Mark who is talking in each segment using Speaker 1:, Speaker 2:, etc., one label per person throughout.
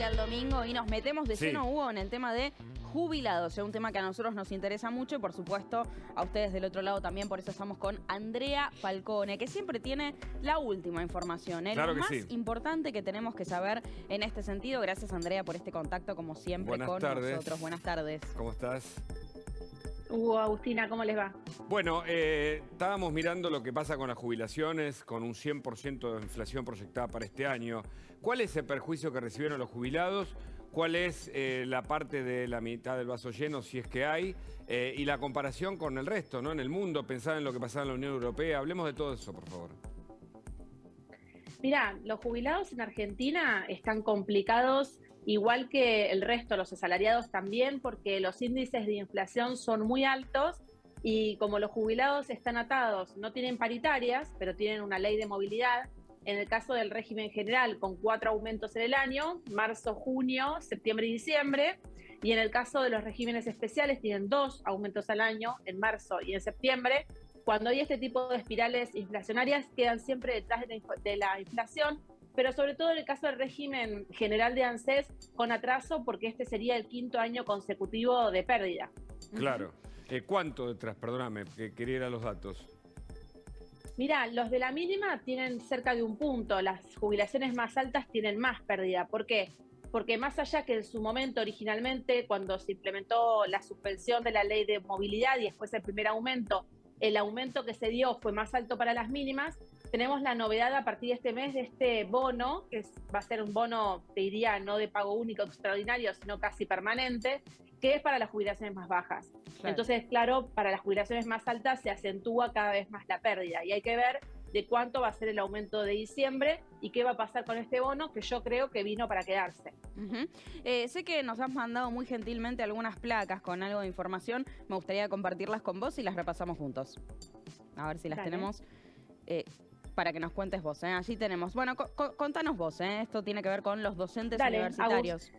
Speaker 1: hacia el domingo y nos metemos de
Speaker 2: Sí.
Speaker 1: lleno, Hugo, en el tema de jubilados, un tema que a nosotros nos interesa mucho y por supuesto a ustedes del otro lado también, por eso estamos con Andrea Falcone, que siempre tiene la última información,
Speaker 2: Claro
Speaker 1: lo
Speaker 2: que
Speaker 1: más
Speaker 2: sí.
Speaker 1: importante que tenemos que saber en este sentido. Gracias, Andrea, por este contacto como siempre
Speaker 2: Buenas
Speaker 1: con
Speaker 2: tardes.
Speaker 1: nosotros. Buenas tardes.
Speaker 2: ¿Cómo estás?
Speaker 3: Hugo, Agustina, ¿cómo les va?
Speaker 2: Bueno, estábamos mirando lo que pasa con las jubilaciones, con un 100% de inflación proyectada para este año. ¿Cuál es el perjuicio que recibieron los jubilados? ¿Cuál es la parte de la mitad del vaso lleno, si es que hay? Y la comparación con el resto, ¿no? En el mundo, pensar en lo que pasaba en la Unión Europea. Hablemos de todo eso, por favor.
Speaker 3: Mirá, los jubilados en Argentina están complicados igual que el resto, los asalariados también, porque los índices de inflación son muy altos y como los jubilados están atados, no tienen paritarias, pero tienen una ley de movilidad. En el caso del régimen general, con 4 aumentos en el año, marzo, junio, septiembre y diciembre. Y en el caso de los regímenes especiales, tienen 2 aumentos al año, en marzo y en septiembre. Cuando hay este tipo de espirales inflacionarias, quedan siempre detrás de la inflación, pero sobre todo en el caso del régimen general de ANSES, con atraso, porque este sería el 5º año consecutivo de pérdida.
Speaker 2: Claro. ¿Cuánto detrás? Perdóname, que quería ir a los datos.
Speaker 3: Mirá, los de la mínima tienen cerca de 1 punto, las jubilaciones más altas tienen más pérdida. ¿Por qué? Porque más allá que en su momento originalmente, cuando se implementó la suspensión de la ley de movilidad y después el primer aumento, el aumento que se dio fue más alto para las mínimas, tenemos la novedad a partir de este mes de este bono, que va a ser un bono, te diría, no de pago único extraordinario, sino casi permanente, que es para las jubilaciones más bajas.
Speaker 1: Claro.
Speaker 3: Entonces, claro, para las jubilaciones más altas se acentúa cada vez más la pérdida y hay que ver de cuánto va a ser el aumento de diciembre y qué va a pasar con este bono, que yo creo que vino para quedarse.
Speaker 1: Sé que nos has mandado muy gentilmente algunas placas con algo de información. Me gustaría compartirlas con vos y las repasamos juntos. A ver si las
Speaker 3: Dale.
Speaker 1: tenemos para que nos cuentes vos. Allí tenemos. Bueno, contanos vos. Esto tiene que ver con los docentes
Speaker 3: Dale,
Speaker 1: universitarios.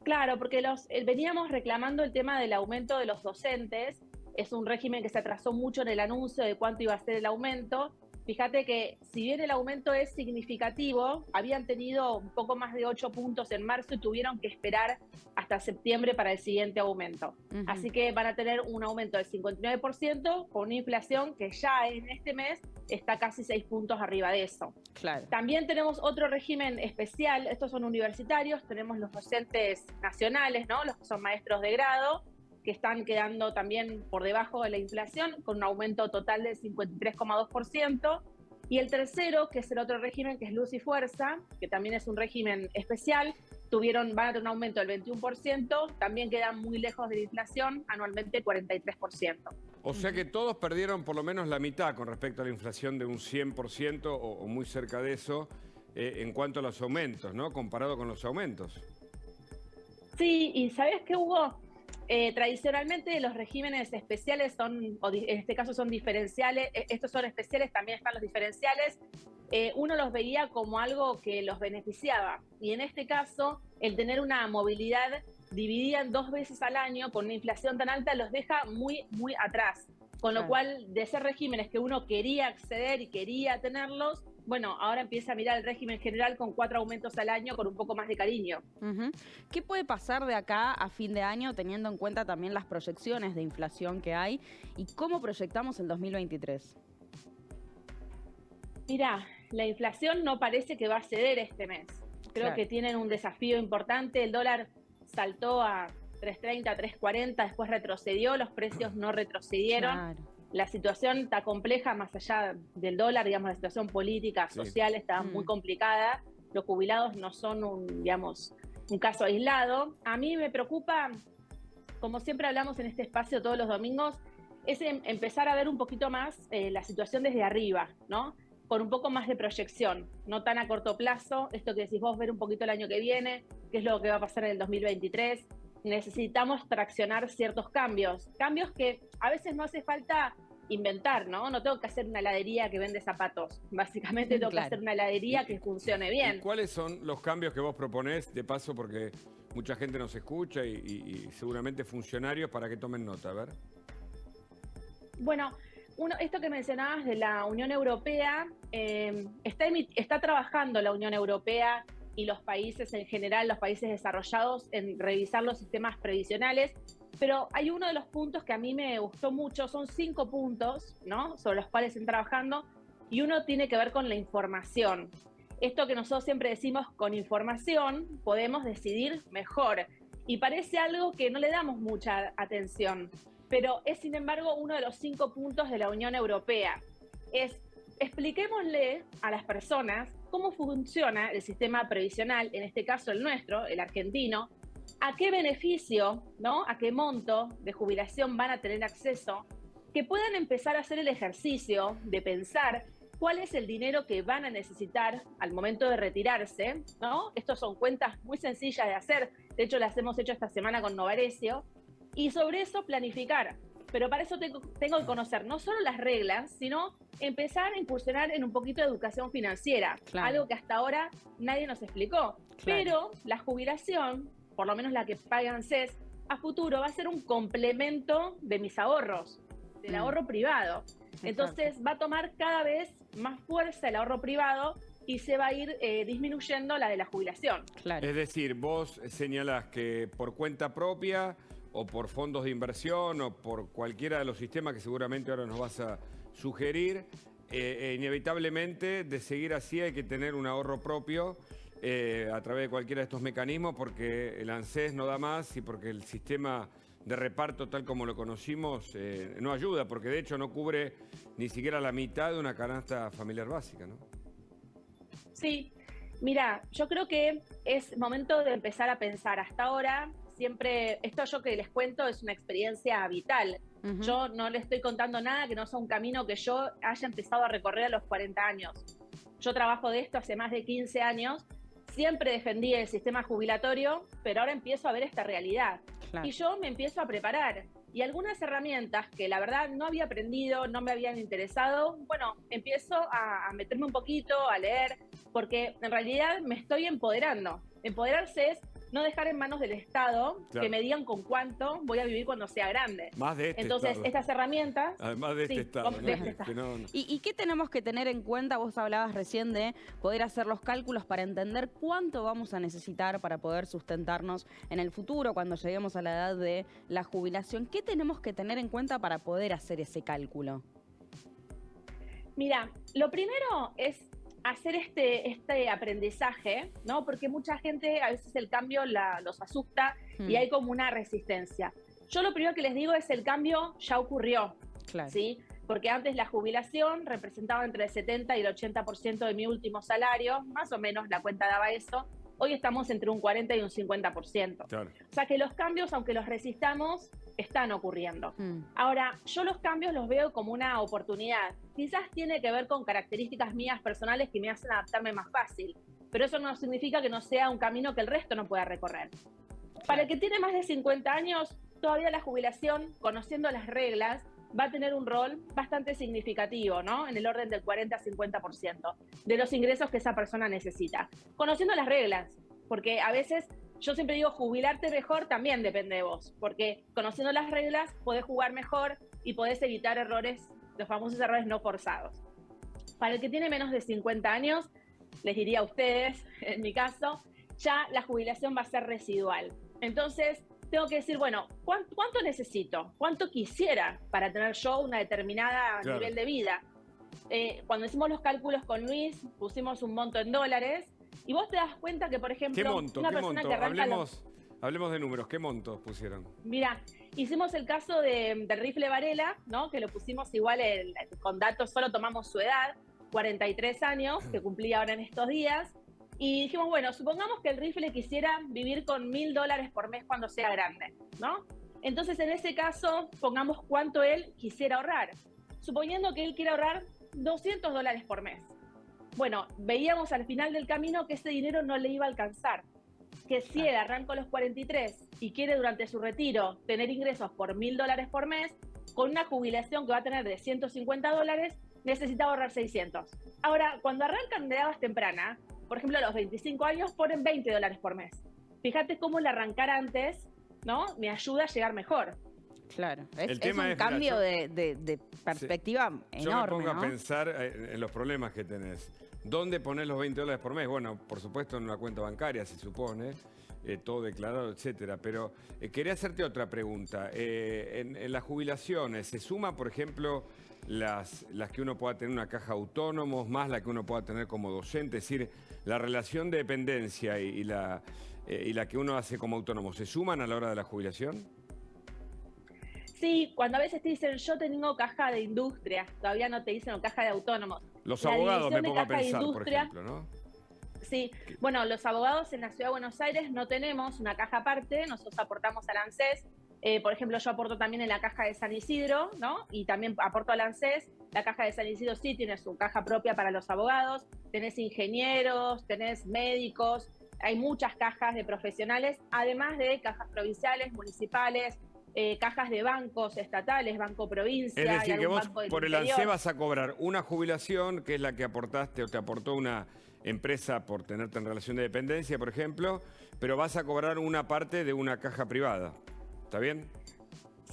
Speaker 3: Claro, porque veníamos reclamando el tema del aumento de los docentes. Es un régimen que se atrasó mucho en el anuncio de cuánto iba a ser el aumento. Fíjate que si bien el aumento es significativo, habían tenido un poco más de 8 puntos en marzo y tuvieron que esperar hasta septiembre para el siguiente aumento. Así que van a tener un aumento del 59% con una inflación que ya en este mes está casi 6 puntos arriba de eso.
Speaker 1: Claro.
Speaker 3: También tenemos otro régimen especial, estos son universitarios, tenemos los docentes nacionales, ¿no? Los que son maestros de grado, que están quedando también por debajo de la inflación, con un aumento total del 53,2%. Y el tercero, que es el otro régimen, que es Luz y Fuerza, que también es un régimen especial, van a tener un aumento del 21%, también quedan muy lejos de la inflación, anualmente 43%.
Speaker 2: O sea que todos perdieron por lo menos la mitad con respecto a la inflación de un 100% o muy cerca de eso en cuanto a los aumentos, ¿no? Comparado con los aumentos.
Speaker 3: Sí, y ¿sabes qué, Hugo? Tradicionalmente los regímenes especiales en este caso son diferenciales, estos son especiales, también están los diferenciales, uno los veía como algo que los beneficiaba y en este caso el tener una movilidad dividida en 2 veces al año con una inflación tan alta los deja muy, muy atrás, con lo cual de ser regímenes que uno quería acceder y quería tenerlos, bueno, ahora empieza a mirar el régimen general con 4 aumentos al año con un poco más de cariño.
Speaker 1: ¿Qué puede pasar de acá a fin de año teniendo en cuenta también las proyecciones de inflación que hay y cómo proyectamos el 2023?
Speaker 3: Mirá, la inflación no parece que va a ceder este mes. Creo que tienen un desafío importante. El dólar saltó a 3.30, 3.40, después retrocedió, los precios no retrocedieron.
Speaker 1: Claro.
Speaker 3: La situación está compleja más allá del dólar, digamos, la situación política, social está muy complicada. Los jubilados no son un caso aislado. A mí me preocupa, como siempre hablamos en este espacio todos los domingos, es empezar a ver un poquito más la situación desde arriba, ¿no? Con un poco más de proyección, no tan a corto plazo, esto que decís vos, ver un poquito el año que viene, qué es lo que va a pasar en el 2023. Necesitamos traccionar ciertos cambios que a veces no hace falta inventar, ¿no? No tengo que hacer una heladería que vende zapatos, básicamente tengo que hacer una heladería que funcione bien.
Speaker 2: ¿Y cuáles son los cambios que vos proponés, de paso, porque mucha gente nos escucha y seguramente funcionarios para que tomen nota? A ver.
Speaker 3: Bueno, esto que mencionabas de la Unión Europea, está trabajando la Unión Europea y los países en general, los países desarrollados, en revisar los sistemas previsionales. Pero hay uno de los puntos que a mí me gustó mucho, son 5 puntos, ¿no?, sobre los cuales están trabajando, y uno tiene que ver con la información. Esto que nosotros siempre decimos, con información podemos decidir mejor. Y parece algo que no le damos mucha atención, pero es sin embargo uno de los 5 puntos de la Unión Europea. Expliquémosle a las personas cómo funciona el sistema previsional, en este caso el nuestro, el argentino, a qué beneficio, ¿no?, a qué monto de jubilación van a tener acceso, que puedan empezar a hacer el ejercicio de pensar cuál es el dinero que van a necesitar al momento de retirarse, ¿no? Estos son cuentas muy sencillas de hacer, de hecho las hemos hecho esta semana con Novarecio, y sobre eso planificar. Pero para eso tengo que conocer no solo las reglas, sino empezar a incursionar en un poquito de educación financiera,
Speaker 1: Claro.
Speaker 3: algo que hasta ahora nadie nos explicó.
Speaker 1: Claro.
Speaker 3: Pero la jubilación, por lo menos la que pagan CES, a futuro va a ser un complemento de mis ahorros, del ahorro privado. Entonces va a tomar cada vez más fuerza el ahorro privado y se va a ir disminuyendo la de la jubilación.
Speaker 1: Claro.
Speaker 2: Es decir, vos señalás que por cuenta propia o por fondos de inversión o por cualquiera de los sistemas que seguramente ahora nos vas a sugerir, inevitablemente de seguir así hay que tener un ahorro propio a través de cualquiera de estos mecanismos, porque el ANSES no da más y porque el sistema de reparto tal como lo conocimos no ayuda, porque de hecho no cubre ni siquiera la mitad de una canasta familiar básica, ¿no?
Speaker 3: Sí, mira, yo creo que es momento de empezar a pensar. Hasta ahora, siempre, esto yo que les cuento es una experiencia vital.
Speaker 1: Ujú.
Speaker 3: Yo no le estoy contando nada que no sea un camino que yo haya empezado a recorrer a los 40 años. Yo trabajo de esto hace más de 15 años, siempre defendí el sistema jubilatorio, pero ahora empiezo a ver esta realidad.
Speaker 1: Claro.
Speaker 3: Y yo me empiezo a preparar. Y algunas herramientas que la verdad no había aprendido, no me habían interesado, bueno, empiezo a meterme un poquito, a leer, porque en realidad me estoy empoderando. Empoderarse es no dejar en manos del Estado
Speaker 2: Claro.
Speaker 3: que me digan con cuánto voy a vivir cuando sea grande.
Speaker 2: Más de este
Speaker 3: Entonces,
Speaker 2: estado.
Speaker 3: estas herramientas...
Speaker 2: Además de este
Speaker 3: sí,
Speaker 2: estado, ¿no?
Speaker 3: de este estado.
Speaker 2: Que no-
Speaker 1: ¿Y qué tenemos que tener en cuenta? Vos hablabas recién de poder hacer los cálculos para entender cuánto vamos a necesitar para poder sustentarnos en el futuro, cuando lleguemos a la edad de la jubilación. ¿Qué tenemos que tener en cuenta para poder hacer ese cálculo?
Speaker 3: Mira, lo primero es hacer este aprendizaje, ¿no? Porque mucha gente, a veces el cambio los asusta y hay como una resistencia. Yo lo primero que les digo es el cambio ya ocurrió,
Speaker 1: Claro.
Speaker 3: ¿sí? Porque antes la jubilación representaba entre el 70 y el 80% de mi último salario, más o menos la cuenta daba eso. Hoy estamos entre un 40 y un 50%.
Speaker 2: Claro.
Speaker 3: O sea que los cambios, aunque los resistamos, están ocurriendo. Ahora, yo los cambios los veo como una oportunidad. Quizás tiene que ver con características mías personales que me hacen adaptarme más fácil, pero eso no significa que no sea un camino que el resto no pueda recorrer. Para el que tiene más de 50 años, todavía la jubilación, conociendo las reglas, va a tener un rol bastante significativo, ¿no? En el orden del 40 a 50% de los ingresos que esa persona necesita. Conociendo las reglas, porque a veces yo siempre digo, jubilarte mejor también depende de vos, porque conociendo las reglas podés jugar mejor y podés evitar errores, los famosos errores no forzados. Para el que tiene menos de 50 años, les diría a ustedes, en mi caso, ya la jubilación va a ser residual. Entonces, tengo que decir, bueno, ¿cuánto necesito? ¿Cuánto quisiera para tener yo una determinada
Speaker 2: Claro.
Speaker 3: nivel de vida? Cuando hicimos los cálculos con Luis, pusimos un monto en dólares y vos te das cuenta que, por ejemplo,
Speaker 2: ¿Qué monto?
Speaker 3: una
Speaker 2: ¿Qué
Speaker 3: persona
Speaker 2: monto?
Speaker 3: que arranca los...
Speaker 2: Hablemos de números. ¿Qué montos pusieron?
Speaker 3: Mira, hicimos el caso del rifle Varela, ¿no? Que lo pusimos igual con datos, solo tomamos su edad, 43 años, que cumplía ahora en estos días. Y dijimos, bueno, supongamos que el rifle quisiera vivir con $1.000 por mes cuando sea grande, ¿no? Entonces, en ese caso, pongamos cuánto él quisiera ahorrar. Suponiendo que él quiere ahorrar $200 por mes. Bueno, veíamos al final del camino que ese dinero no le iba a alcanzar. Que si él arranca a los 43 y quiere durante su retiro tener ingresos por $1.000 por mes, con una jubilación que va a tener de $150, necesita ahorrar 600. Ahora, cuando arrancan de edad temprana, por ejemplo, a los 25 años ponen $20 por mes. Fíjate cómo el arrancar antes, ¿no? Me ayuda a llegar mejor.
Speaker 1: Claro.
Speaker 2: El
Speaker 1: Es
Speaker 2: tema
Speaker 1: un
Speaker 2: es,
Speaker 1: cambio
Speaker 2: mira,
Speaker 1: de perspectiva
Speaker 2: Yo me
Speaker 1: enorme,
Speaker 2: pongo
Speaker 1: ¿no?
Speaker 2: a pensar en los problemas que tenés. ¿Dónde poner los $20 por mes? Bueno, por supuesto en una cuenta bancaria, se supone, todo declarado, etcétera. Pero quería hacerte otra pregunta. En las jubilaciones, ¿se suma, por ejemplo, las que uno pueda tener en una caja autónomos, más la que uno pueda tener como docente? Es decir, la relación de dependencia y la que uno hace como autónomo, ¿se suman a la hora de la jubilación?
Speaker 3: Sí, cuando a veces te dicen yo tengo caja de industria, todavía no te dicen caja de autónomos.
Speaker 2: Los
Speaker 3: La
Speaker 2: abogados me
Speaker 3: división de
Speaker 2: pongo a
Speaker 3: caja de
Speaker 2: pensar, por
Speaker 3: industria,
Speaker 2: ejemplo, ¿no?
Speaker 3: sí, bueno, los abogados en la Ciudad de Buenos Aires no tenemos una caja aparte, nosotros aportamos al ANSES. Por ejemplo, yo aporto también en la caja de San Isidro, ¿no? Y también aporto al ANSES. La caja de San Isidro sí tiene su caja propia para los abogados, tenés ingenieros, tenés médicos, hay muchas cajas de profesionales, además de cajas provinciales, municipales, cajas de bancos estatales, Banco Provincia.
Speaker 2: Es decir,
Speaker 3: y
Speaker 2: que
Speaker 3: algún
Speaker 2: vos
Speaker 3: banco del
Speaker 2: por el
Speaker 3: interior.
Speaker 2: ANSES vas a cobrar una jubilación, que es la que aportaste o te aportó una empresa por tenerte en relación de dependencia, por ejemplo, pero vas a cobrar una parte de una caja privada. ¿Está bien?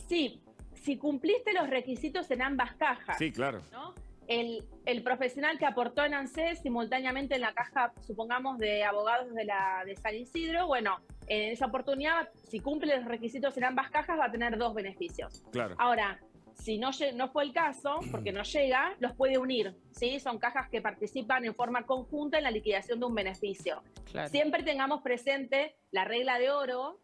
Speaker 3: Sí, si cumpliste los requisitos en ambas cajas.
Speaker 2: Sí, claro.
Speaker 3: ¿No? El profesional que aportó en ANSES simultáneamente en la caja, supongamos, de abogados de San Isidro, bueno, en esa oportunidad, si cumple los requisitos en ambas cajas, va a tener 2 beneficios.
Speaker 2: Claro.
Speaker 3: Ahora, si no fue el caso, porque no llega, los puede unir, ¿sí? Son cajas que participan en forma conjunta en la liquidación de un beneficio.
Speaker 1: Claro.
Speaker 3: Siempre tengamos presente la regla de oro,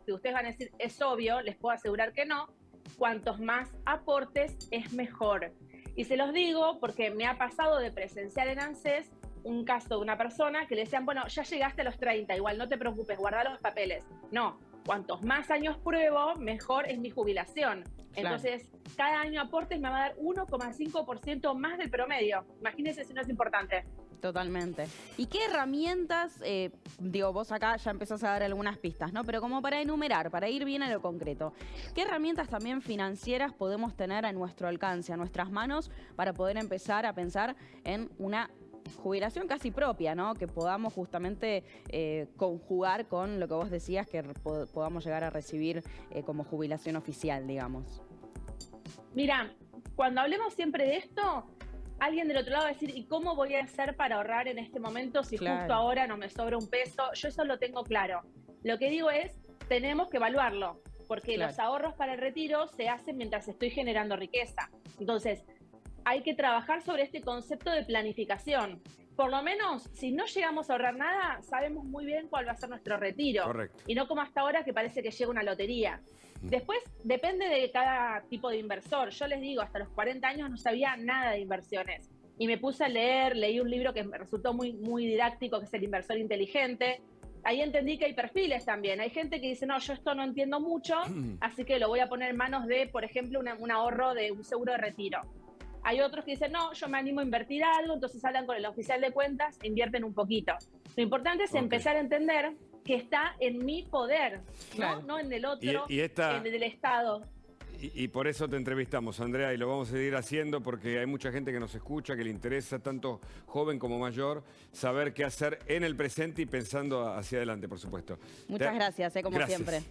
Speaker 3: que ustedes van a decir, es obvio, les puedo asegurar que no, cuantos más aportes es mejor. Y se los digo porque me ha pasado de presenciar en ANSES un caso de una persona que le decían, bueno, ya llegaste a los 30, igual no te preocupes, guarda los papeles. No, cuantos más años pruebo, mejor es mi jubilación.
Speaker 1: Claro.
Speaker 3: Entonces, cada año aportes me va a dar 1,5% más del promedio. Imagínense si no es importante.
Speaker 1: Totalmente. ¿Y qué herramientas, vos acá ya empezás a dar algunas pistas, ¿no? Pero como para enumerar, para ir bien a lo concreto, ¿qué herramientas también financieras podemos tener a nuestro alcance, a nuestras manos, para poder empezar a pensar en una jubilación casi propia, ¿no? Que podamos justamente conjugar con lo que vos decías, que podamos llegar a recibir como jubilación oficial, digamos?
Speaker 3: Mira, cuando hablemos siempre de esto, alguien del otro lado va a decir, ¿y cómo voy a hacer para ahorrar en este momento si
Speaker 1: Claro.
Speaker 3: justo ahora no me sobra un peso? Yo eso lo tengo claro. Lo que digo es, tenemos que evaluarlo, porque
Speaker 1: Claro.
Speaker 3: los ahorros para el retiro se hacen mientras estoy generando riqueza. Entonces, hay que trabajar sobre este concepto de planificación. Por lo menos, si no llegamos a ahorrar nada, sabemos muy bien cuál va a ser nuestro retiro.
Speaker 2: Correcto.
Speaker 3: Y no como hasta ahora que parece que llega una lotería. Después, depende de cada tipo de inversor. Yo les digo, hasta los 40 años no sabía nada de inversiones. Y me puse a leí un libro que me resultó muy didáctico, que es El inversor inteligente. Ahí entendí que hay perfiles también. Hay gente que dice, no, yo esto no entiendo mucho, así que lo voy a poner en manos de, por ejemplo, un ahorro de un seguro de retiro. Hay otros que dicen, no, yo me animo a invertir algo, entonces hablan con el oficial de cuentas e invierten un poquito. Lo importante es empezar a entender que está en mi poder,
Speaker 1: Claro.
Speaker 3: no en el otro,
Speaker 2: Y esta-
Speaker 3: en el Estado.
Speaker 2: Y por eso te entrevistamos, Andrea, y lo vamos a seguir haciendo porque hay mucha gente que nos escucha, que le interesa, tanto joven como mayor, saber qué hacer en el presente y pensando hacia adelante, por supuesto.
Speaker 1: Muchas gracias, como
Speaker 2: Gracias.
Speaker 1: siempre.